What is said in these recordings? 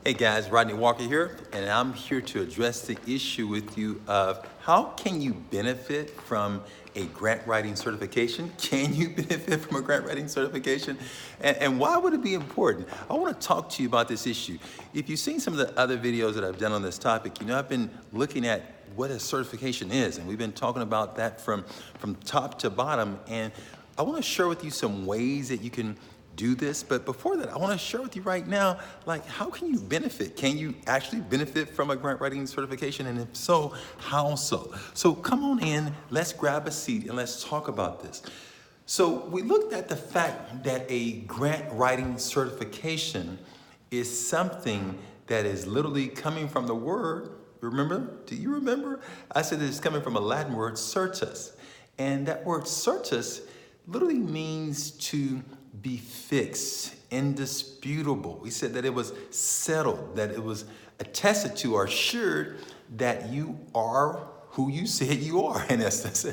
Hey guys, Rodney Walker here, and I'm here to address the issue with you of how can you benefit from a grant writing certification? Can you benefit from a grant writing certification? And why would it be important? I want to talk to you about this issue. If you've seen some of the other videos that I've done on this topic, you know I've been looking at what a certification is, and we've been talking about that from top to bottom, and I want to share with you some ways that you can do this. But before that, I want to share with you right now, like, how can you benefit? Can you actually benefit from a grant writing certification? And if so, how so? So come on in, let's grab a seat and let's talk about this. So we looked at the fact that a grant writing certification is something that is literally coming from the word, remember? Do you remember? I said it's coming from a Latin word, certus. And that word certus literally means to be fixed, indisputable. We said that it was settled, that it was attested to or assured that you are who you said you are, in essence.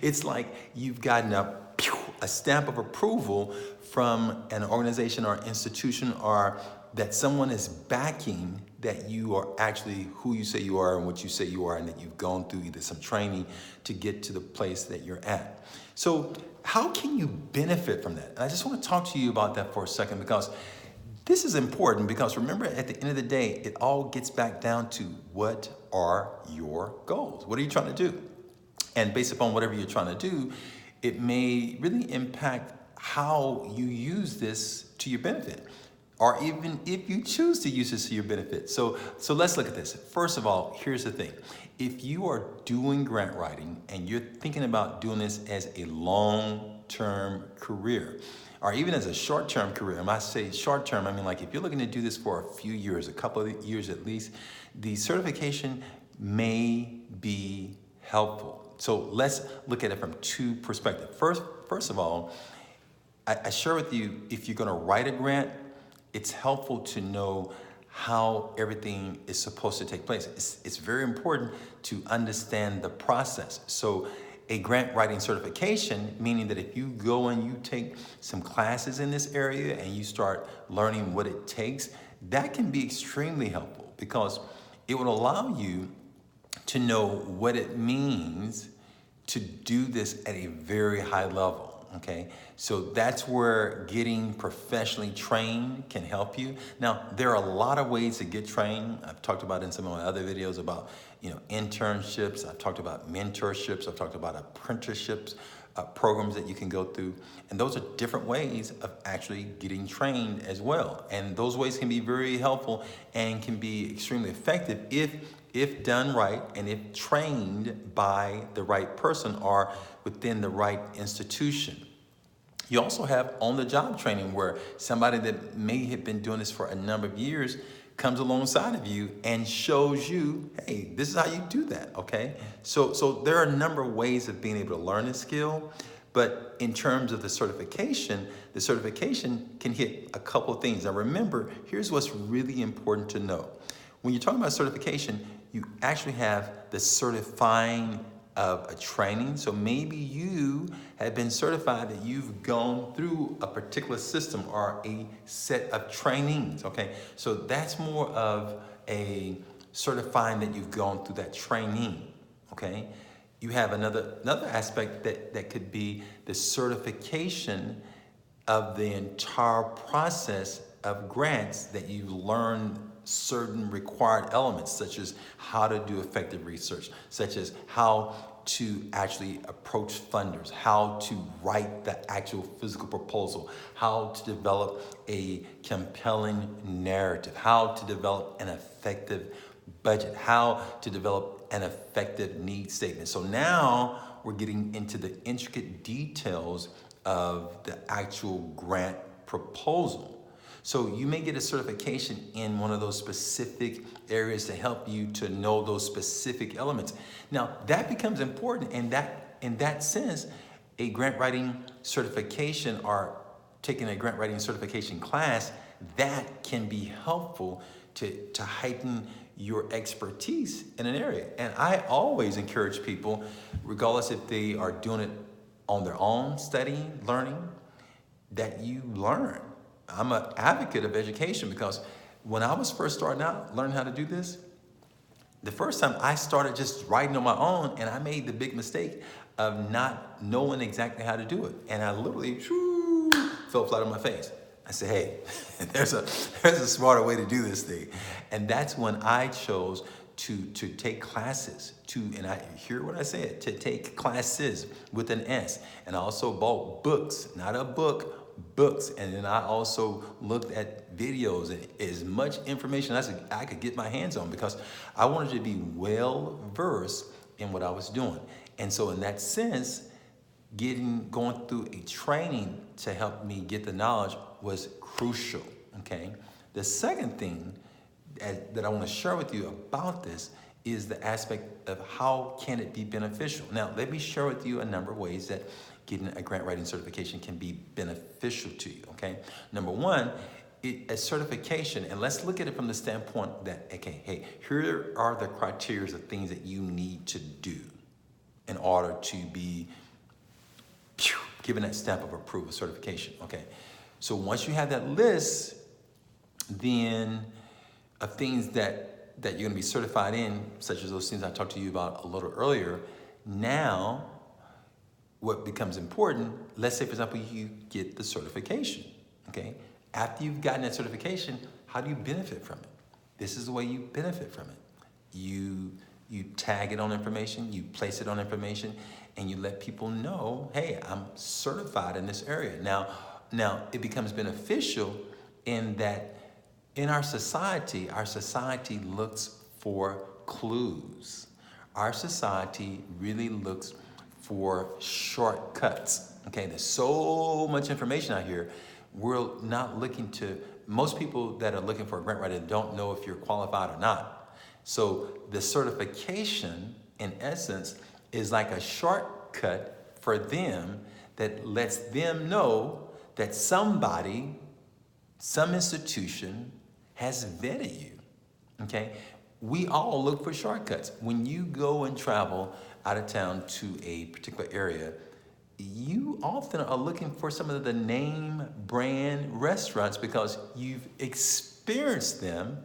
It's like you've gotten a stamp of approval from an organization or institution, or that someone is backing that you are actually who you say you are and what you say you are, and that you've gone through either some training to get to the place that you're at. So how can you benefit from that? And I just want to talk to you about that for a second, because this is important, because remember, at the end of the day, it all gets back down to what are your goals? What are you trying to do? And based upon whatever you're trying to do, it may really impact how you use this to your benefit, or even if you choose to use this to your benefit. So let's look at this. First of all, here's the thing. If you are doing grant writing and you're thinking about doing this as a long-term career, or even as a short-term career, and I say short-term, I mean like if you're looking to do this for a few years, a couple of years at least, the certification may be helpful. So let's look at it from two perspectives. First of all, I share with you, if you're gonna write a grant, it's helpful to know how everything is supposed to take place. It's very important to understand the process. So a grant writing certification, meaning that if you go and you take some classes in this area and you start learning what it takes, that can be extremely helpful, because it will allow you to know what it means to do this at a very high level. Okay, so that's where getting professionally trained can help you. Now, there are a lot of ways to get trained. I've talked about in some of my other videos about, internships. I've talked about mentorships. I've talked about apprenticeships, programs that you can go through. And those are different ways of actually getting trained as well. And those ways can be very helpful and can be extremely effective if done right and if trained by the right person or within the right institution. You also have on-the-job training, where somebody that may have been doing this for a number of years comes alongside of you and shows you, hey, this is how you do that, okay? So there are a number of ways of being able to learn this skill, but in terms of the certification can hit a couple of things. Now remember, here's what's really important to know. When you're talking about certification, you actually have the certifying of a training. So maybe you have been certified, that you've gone through a particular system or a set of trainings, okay? So that's more of a certifying that you've gone through that training, okay? You have another aspect that could be the certification of the entire process of grants, that you learn certain required elements, such as how to do effective research, such as how to actually approach funders, how to write the actual physical proposal, how to develop a compelling narrative, how to develop an effective budget, how to develop an effective need statement. So now we're getting into the intricate details of the actual grant proposal. So you may get a certification in one of those specific areas to help you to know those specific elements. Now that becomes important, and that in that sense, a grant writing certification or taking a grant writing certification class, that can be helpful to heighten your expertise in an area. And I always encourage people, regardless if they are doing it on their own, learning, that you learn. I'm an advocate of education, because When I was first starting out, learning how to do this, the first time I started just writing on my own, and I made the big mistake of not knowing exactly how to do it. And I literally fell flat on my face. I said, hey, there's a smarter way to do this thing. And that's when I chose to take classes, and I hear what I said, to take classes with an S. And I also bought books, not a book, books. And then I also looked at videos and as much information as I could get my hands on, because I wanted to be well versed in what I was doing. And so in that sense, going through a training to help me get the knowledge was crucial, okay? The second thing that I want to share with you about this is the aspect of how can it be beneficial. Now, let me share with you a number of ways that getting a grant writing certification can be beneficial to you, okay? Number one, a certification, and let's look at it from the standpoint that, okay, hey, here are the criteria of things that you need to do in order to be given that stamp of approval, certification, okay? So once you have that list, then of things that you're gonna be certified in, such as those things I talked to you about a little earlier, now what becomes important, let's say for example, you get the certification, okay? After you've gotten that certification, how do you benefit from it? This is the way you benefit from it. You tag it on information, you place it on information, and you let people know, hey, I'm certified in this area. Now it becomes beneficial in that in our society looks for clues. Our society really looks for shortcuts, okay? There's so much information out here. We're not looking to, most people that are looking for a grant writer don't know if you're qualified or not. So the certification, in essence, is like a shortcut for them that lets them know that somebody, some institution has vetted you, okay? We all look for shortcuts. When you go and travel out of town to a particular area, you often are looking for some of the name brand restaurants because you've experienced them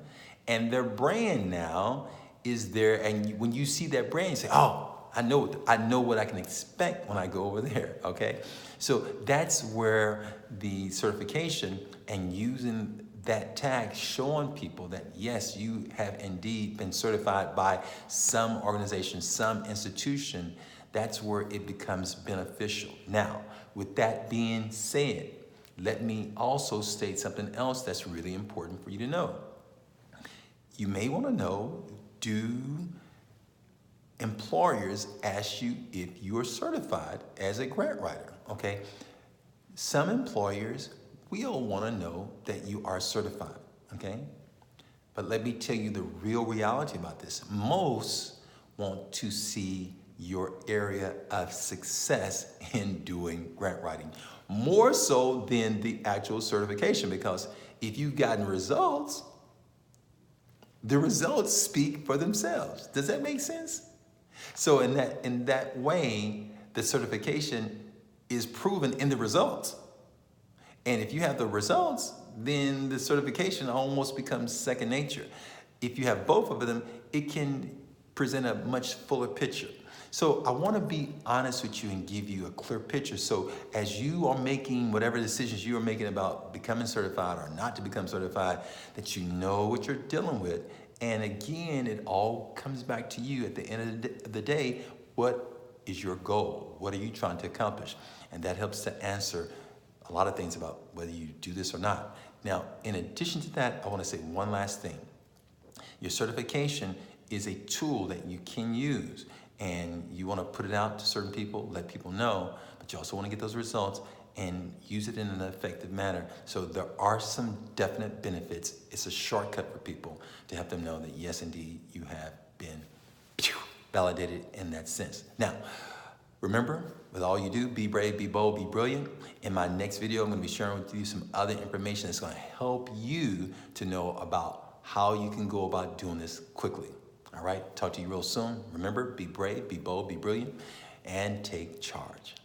and their brand now is there. And when you see that brand, you say, oh, I know what I can expect when I go over there, okay? So that's where the certification and using that tag, showing people that yes, you have indeed been certified by some organization, some institution, that's where it becomes beneficial. Now, with that being said, let me also state something else that's really important for you to know. You may want to know, do employers ask you if you are certified as a grant writer, okay? Some employers will want to know that you are certified, okay? But let me tell you the real reality about this. Most want to see your area of success in doing grant writing, more so than the actual certification, because if you've gotten results, the results speak for themselves. Does that make sense? So in that way, the certification is proven in the results. And if you have the results, then the certification almost becomes second nature. If you have both of them, it can present a much fuller picture. So I want to be honest with you and give you a clear picture. So as you are making whatever decisions you are making about becoming certified or not to become certified, that you know what you're dealing with. And again, it all comes back to you at the end of the day. What is your goal? What are you trying to accomplish? And that helps to answer a lot of things about whether you do this or not. Now, in addition to that, I want to say one last thing. Your certification is a tool that you can use, and you want to put it out to certain people, let people know, but you also want to get those results and use it in an effective manner. So there are some definite benefits. It's a shortcut for people to help them know that yes, indeed, you have been validated in that sense. Now, remember, with all you do, be brave, be bold, be brilliant. In my next video, I'm going to be sharing with you some other information that's going to help you to know about how you can go about doing this quickly. All right, talk to you real soon. Remember, be brave, be bold, be brilliant, and take charge.